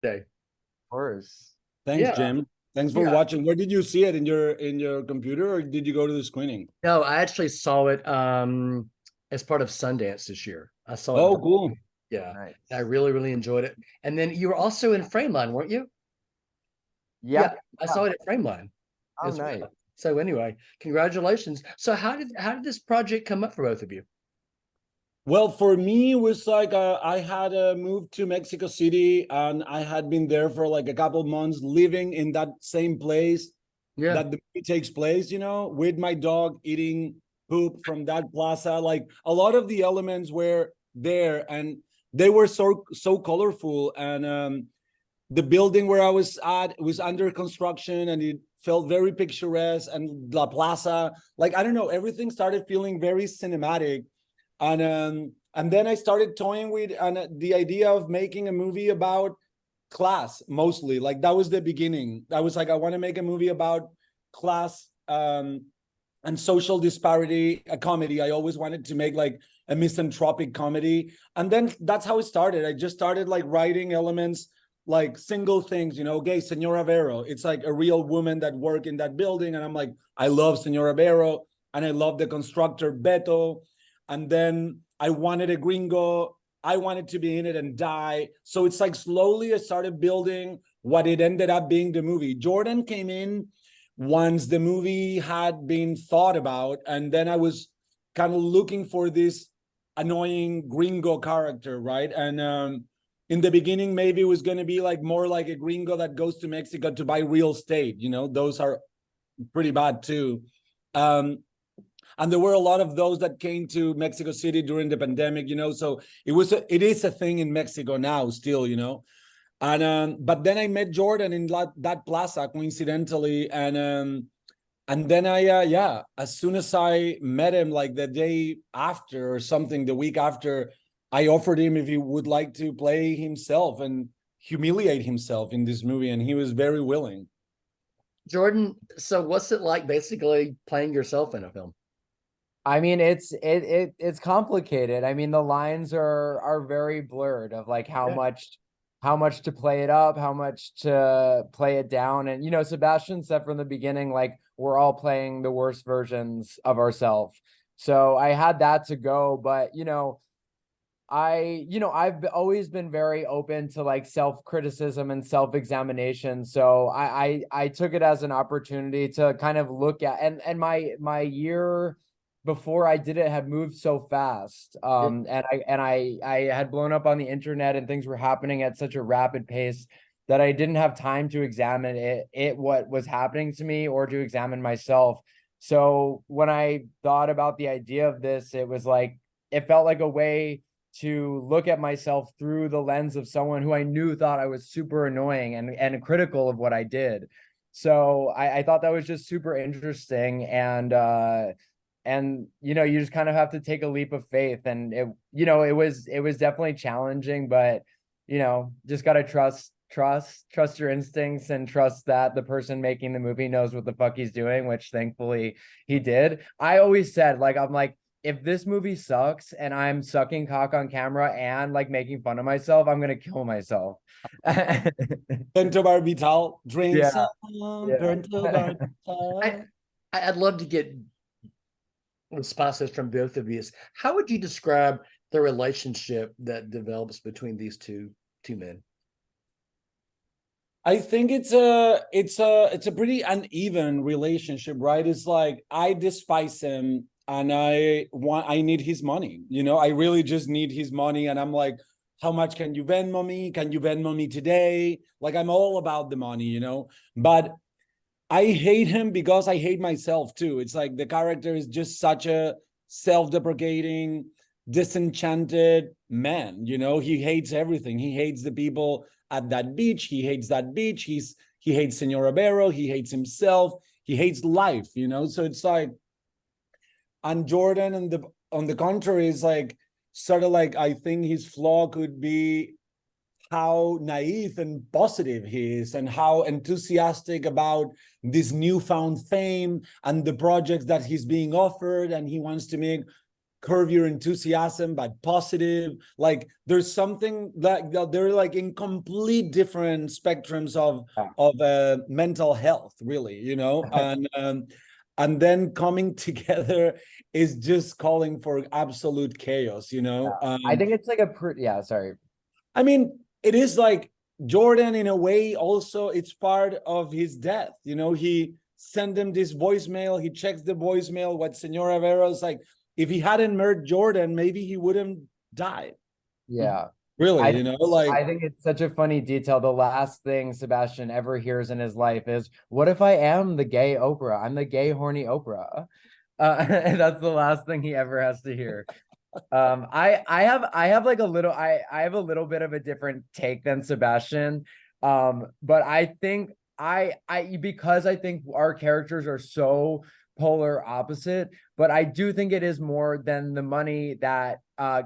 Okay. Of course. Thanks, Yeah. Jim. Thanks for Yeah. watching. Where did you see it, in your computer, or did you go to the screening? No, I actually saw it as part of Sundance this year. I saw it. Oh, cool. Yeah. Nice. I really, really enjoyed it. And then you were also in Frameline, weren't you? Yeah. I saw it at Frameline Oh, as nice. well. So anyway, congratulations. So how did this project come up for both of you? Well, for me, it was like I had moved to Mexico City, and I had been there for like a couple months, living in that same place Yeah. that the movie takes place, with my dog, eating poop from that plaza. Like, a lot of the elements were there, and they were so colorful. And the building where I was at was under construction, and it felt very picturesque. And La Plaza, like, I don't know, everything started feeling very cinematic. And then I started toying with the idea of making a movie about class, mostly. Like, that was the beginning. I was like, I want to make a movie about class and social disparity, a comedy. I always wanted to make like a misanthropic comedy. And then that's how it started. I just started like writing elements, like single things, okay, Senora Vero. It's like a real woman that worked in that building. And I'm like, I love Senora Vero, and I love the constructor Beto. And then I wanted a gringo. I wanted to be in it and die. So it's like slowly I started building what it ended up being, the movie. Jordan came in once the movie had been thought about, and then I was kind of looking for this annoying gringo character, right? And in the beginning, maybe it was going to be like more like a gringo that goes to Mexico to buy real estate. Those are pretty bad too. And there were a lot of those that came to Mexico City during the pandemic, so it is a thing in Mexico now still, and but then I met Jordan in that plaza coincidentally, and then as soon as I met him, like the day after or something, the week after, I offered him if he would like to play himself and humiliate himself in this movie, and he was very willing. Jordan, so what's it like basically playing yourself in a film? I mean, it's complicated. I mean, the lines are very blurred of like how much to play it up, how much to play it down. And Sebastian said from the beginning, like, we're all playing the worst versions of ourselves. So I had that to go, but I've always been very open to like self-criticism and self-examination. So I took it as an opportunity to kind of look at, and my year before I did it had moved so fast. And I had blown up on the internet, and things were happening at such a rapid pace that I didn't have time to examine what was happening to me, or to examine myself. So when I thought about the idea of this, it was like, it felt like a way to look at myself through the lens of someone who I knew thought I was super annoying and critical of what I did. So I thought that was just super interesting. And you just kind of have to take a leap of faith. And it was definitely challenging, but just got to trust your instincts, and trust that the person making the movie knows what the fuck he's doing, which thankfully he did. I always said, like, I'm like, if this movie sucks and I'm sucking cock on camera and like making fun of myself, I'm gonna kill myself. Pentobarbital, drink some pentobarbital. I'd love to get responses from both of you. How would you describe the relationship that develops between these two men? I think it's a pretty uneven relationship, right? It's like, I despise him, and I need his money. I really just need his money, and I'm like, how much can you Venmo me? Can you Venmo me today? Like, I'm all about the money, But I hate him because I hate myself too. It's like the character is just such a self-deprecating, disenchanted man. He hates everything. He hates the people at that beach. He hates that beach. He hates Senora Vero. He hates himself. He hates life. So it's like, and Jordan, on the contrary, is like sort of like, I think his flaw could be how naive and positive he is, and how enthusiastic about this newfound fame and the projects that he's being offered, and he wants to make curb your enthusiasm, but positive. Like there's something that they're like in complete different spectrums of mental health, really, you know. And then coming together is just calling for absolute chaos, you know. I think it's like sorry. I mean, it is like Jordan in a way. Also, it's part of his death, you know. He sent him this voicemail, he checks the voicemail, what Senora Vero's like, if he hadn't murdered Jordan, maybe he wouldn't die. Yeah. Really, you know, like I think it's such a funny detail. The last thing Sebastian ever hears in his life is, "What if I am the gay Oprah? I'm the gay horny Oprah." And that's the last thing he ever has to hear. I have like I have a little bit of a different take than Sebastian. But I think because I think our characters are so polar opposite, but I do think it is more than the money that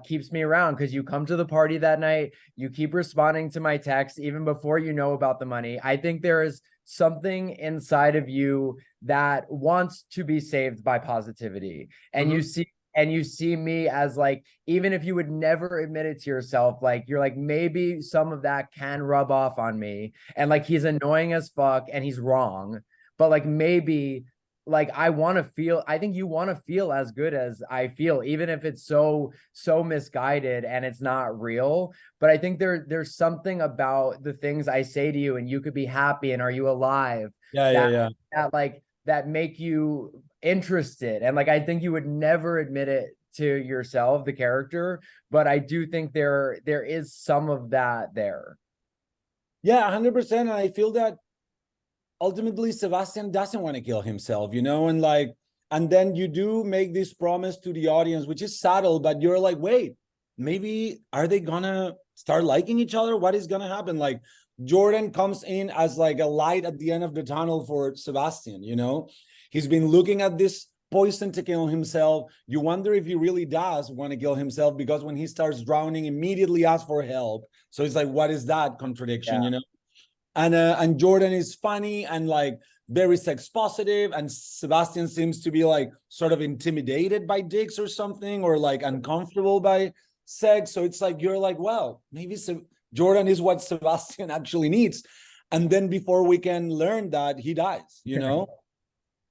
keeps me around, because you come to the party that night, you keep responding to my text even before you know about the money. I think there is something inside of you that wants to be saved by positivity, and you see me as like, even if you would never admit it to yourself, like you're like, maybe some of that can rub off on me, and like he's annoying as fuck and he's wrong, but like maybe like I think you want to feel as good as I feel, even if it's so misguided and it's not real. But I think there's something about the things I say to you, and you could be happy and are you alive, that make you interested. And like I think you would never admit it to yourself, the character, but I do think there is some of that there. Yeah, 100%. And I feel that ultimately Sebastian doesn't want to kill himself, you know, and like, and then you do make this promise to the audience, which is subtle, but you're like, wait, maybe are they gonna start liking each other? What is gonna happen? Like Jordan comes in as like a light at the end of the tunnel for Sebastian, you know. He's been looking at this poison to kill himself. You wonder if he really does want to kill himself, because when he starts drowning, immediately asks for help. So it's like, what is that contradiction, you know? And Jordan is funny and like very sex positive, and Sebastian seems to be like sort of intimidated by dicks or something, or like uncomfortable by sex. So it's like, you're like, well, maybe Jordan is what Sebastian actually needs. And then before we can learn that, he dies, you know?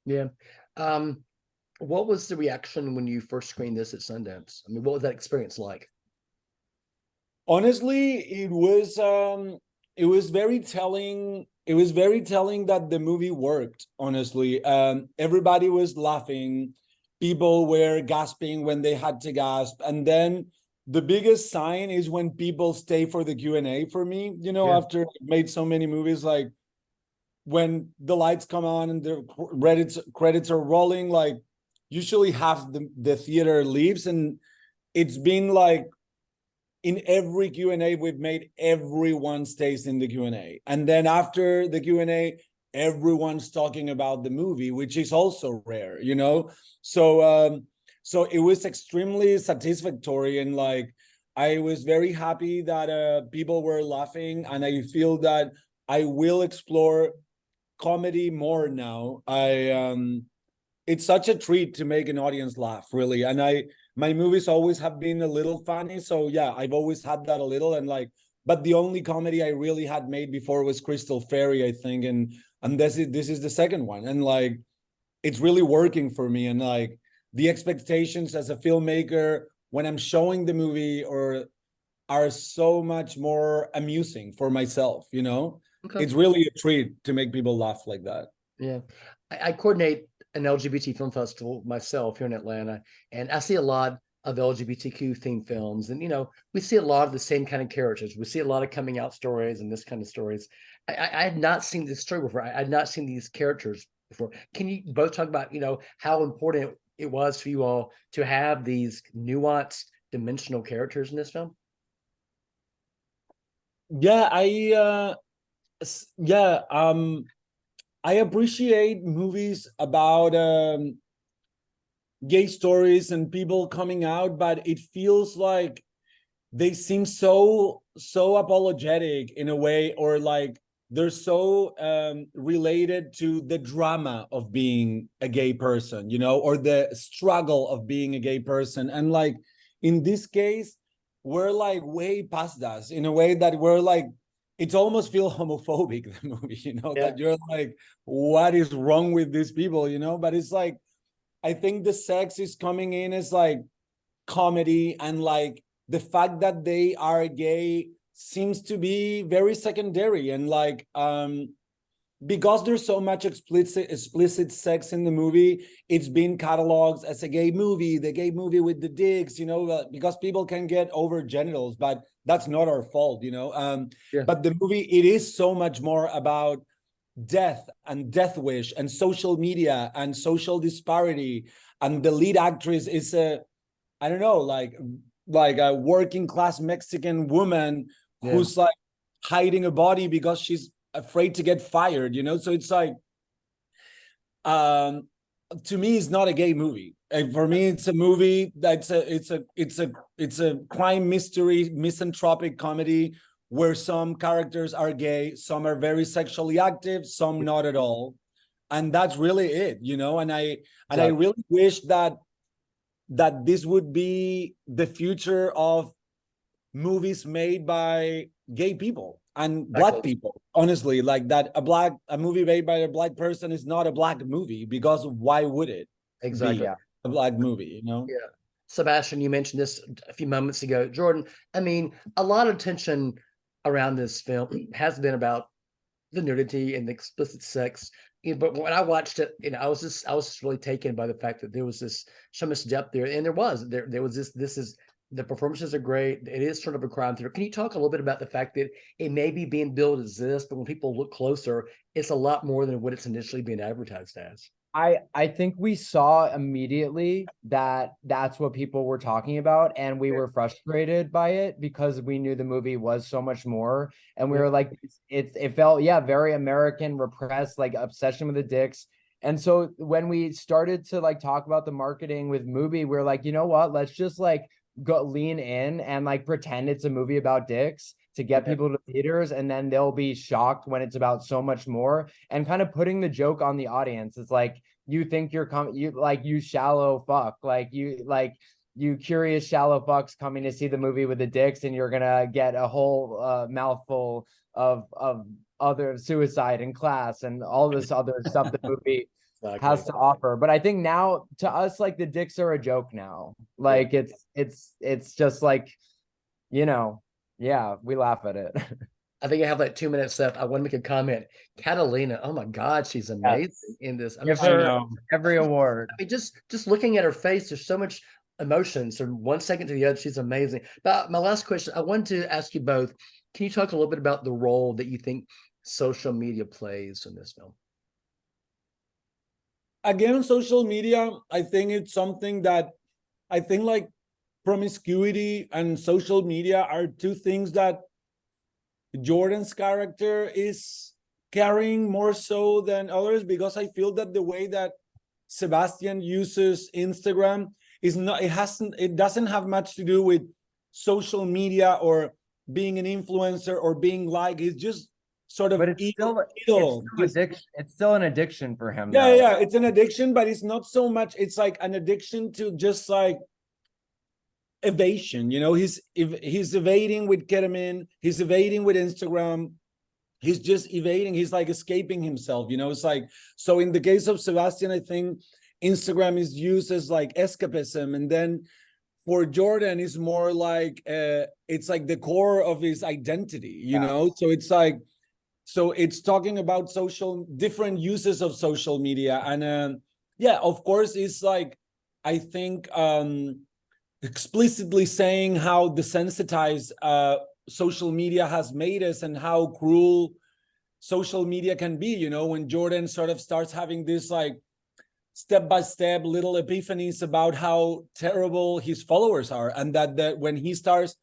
Yeah. What was the reaction when you first screened this at Sundance? I mean, what was that experience like? Honestly, it was very telling. It was very telling that the movie worked, honestly. Everybody was laughing. People were gasping when they had to gasp. And then the biggest sign is when people stay for the Q&A for me, you know, after I made so many movies, like when the lights come on and the credits are rolling, like usually half the theater leaves. And it's been like, in every Q&A we've made, everyone stays in the Q&A. And then after the Q&A, everyone's talking about the movie, which is also rare, you know? So it was extremely satisfactory. And like, I was very happy that people were laughing. And I feel that I will explore comedy more now. It's such a treat to make an audience laugh, really. And my movies always have been a little funny. So yeah, I've always had that a little. And like, but the only comedy I really had made before was Crystal Fairy, I think. And this is the second one. And like, it's really working for me. And like the expectations as a filmmaker when I'm showing the movie are so much more amusing for myself, you know? Okay. It's really a treat to make people laugh like that. Yeah. I coordinate an LGBT film festival myself here in Atlanta, and I see a lot of LGBTQ themed films, and you know, we see a lot of the same kind of characters. We see a lot of coming out stories and this kind of stories. I had not seen this story before. I had not seen these characters before. Can you both talk about, you know, how important it was for you all to have these nuanced, dimensional characters in this film? Yeah, I appreciate movies about gay stories and people coming out, but it feels like they seem so apologetic in a way, or like they're so related to the drama of being a gay person, or the struggle of being a gay person. And like in this case, we're like way past that, in a way that we're like, it's almost feel homophobic, the movie, that you're like, what is wrong with these people, but it's like, I think the sex is coming in as like comedy, and like the fact that they are gay seems to be very secondary. And like because there's so much explicit sex in the movie, it's been cataloged as a gay movie, the gay movie with the dicks, because people can get over genitals, but that's not our fault, but the movie, it is so much more about death and death wish and social media and social disparity. And the lead actress is I don't know, like a working class Mexican woman who's like hiding a body because she's afraid to get fired, so it's like to me, it's not a gay movie. And for me, it's a movie that's it's a crime mystery misanthropic comedy where some characters are gay, some are very sexually active, some not at all, and that's really it, and I really wish that this would be the future of movies made by gay people and black people. Honestly, like that a movie made by a black person is not a black movie, because why would it be a black movie, Yeah. Sebastian, you mentioned this a few moments ago. Jordan, I mean, a lot of tension around this film has been about the nudity and the explicit sex. But when I watched it, I was just really taken by the fact that there was so much depth there, and there was the performances are great. It is sort of a crime theater. Can you talk a little bit about the fact that it may be being billed as this, but when people look closer, it's a lot more than what it's initially being advertised as? I think we saw immediately that that's what people were talking about, and we were frustrated by it because we knew the movie was so much more, and we were like, it felt very American, repressed, like obsession with the dicks. And so when we started to like talk about the marketing with movie, we are like, you know what, let's just like go lean in and like pretend it's a movie about dicks to get people to theaters, and then they'll be shocked when it's about so much more, and kind of putting the joke on the audience. It's like, you think you shallow fuck, you curious shallow fucks coming to see the movie with the dicks, and you're gonna get a whole mouthful of other suicide in class and all this other stuff the movie has to offer. But I think now, to us, like, the dicks are a joke now. Like it's just like, we laugh at it. I think I have like 2 minutes left. I want to make a comment. Catalina, oh my God, she's amazing in this. Give her every award. I mean, just looking at her face, there's so much emotion. So from 1 second to the other, she's amazing. But my last question, I wanted to ask you both, can you talk a little bit about the role that you think social media plays in this film? Again, social media, I think it's something that I think like promiscuity and social media are two things that Jordan's character is carrying more so than others, because I feel that the way that Sebastian uses Instagram is not, it doesn't have much to do with social media or being an influencer or being like, it's just sort of, but it's still an addiction for him. Yeah, it's an addiction, but it's not so much, it's like an addiction to just like evasion. He's evading with ketamine, he's evading with Instagram, he's just evading, he's like escaping himself. It's like, so in the case of Sebastian, I think Instagram is used as like escapism, and then for Jordan it's more like it's like the core of his identity, so it's like, so it's talking about different uses of social media. And of course, it's like, I think explicitly saying how desensitized social media has made us, and how cruel social media can be, when Jordan sort of starts having this like step-by-step little epiphanies about how terrible his followers are, and that when he starts,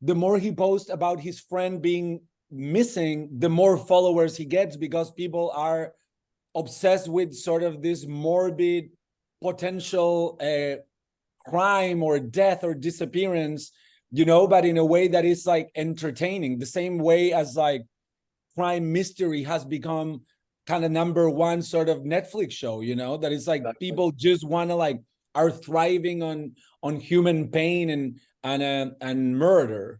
the more he posts about his friend being missing, the more followers he gets, because people are obsessed with sort of this morbid potential crime or death or disappearance, but in a way that is like entertaining, the same way as like crime mystery has become kind of #1 sort of Netflix show, you know, that it's like people just want to like are thriving on human pain and murder.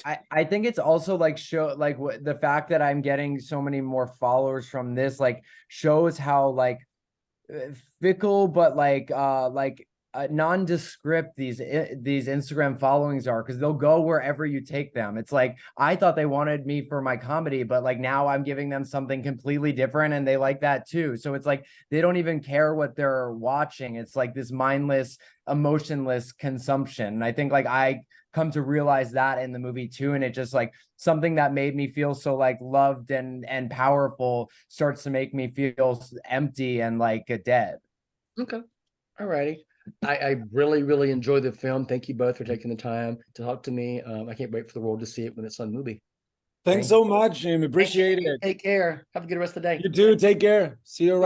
I think it's also like show like the fact that I'm getting so many more followers from this like shows how like fickle but nondescript these Instagram followings are, because they'll go wherever you take them. It's like I thought they wanted me for my comedy, but like now I'm giving them something completely different and they like that too. So it's like they don't even care what they're watching. It's like this mindless, emotionless consumption. And I think like I come to realize that in the movie too, and it just like something that made me feel so like loved and powerful starts to make me feel empty and like dead. Okay. All righty. I really, really enjoyed the film. Thank you both for taking the time to talk to me. I can't wait for the world to see it when it's on movie. Thanks so much, Jim. Appreciate it. Take care. Have a good rest of the day. You too. Take care. See you around.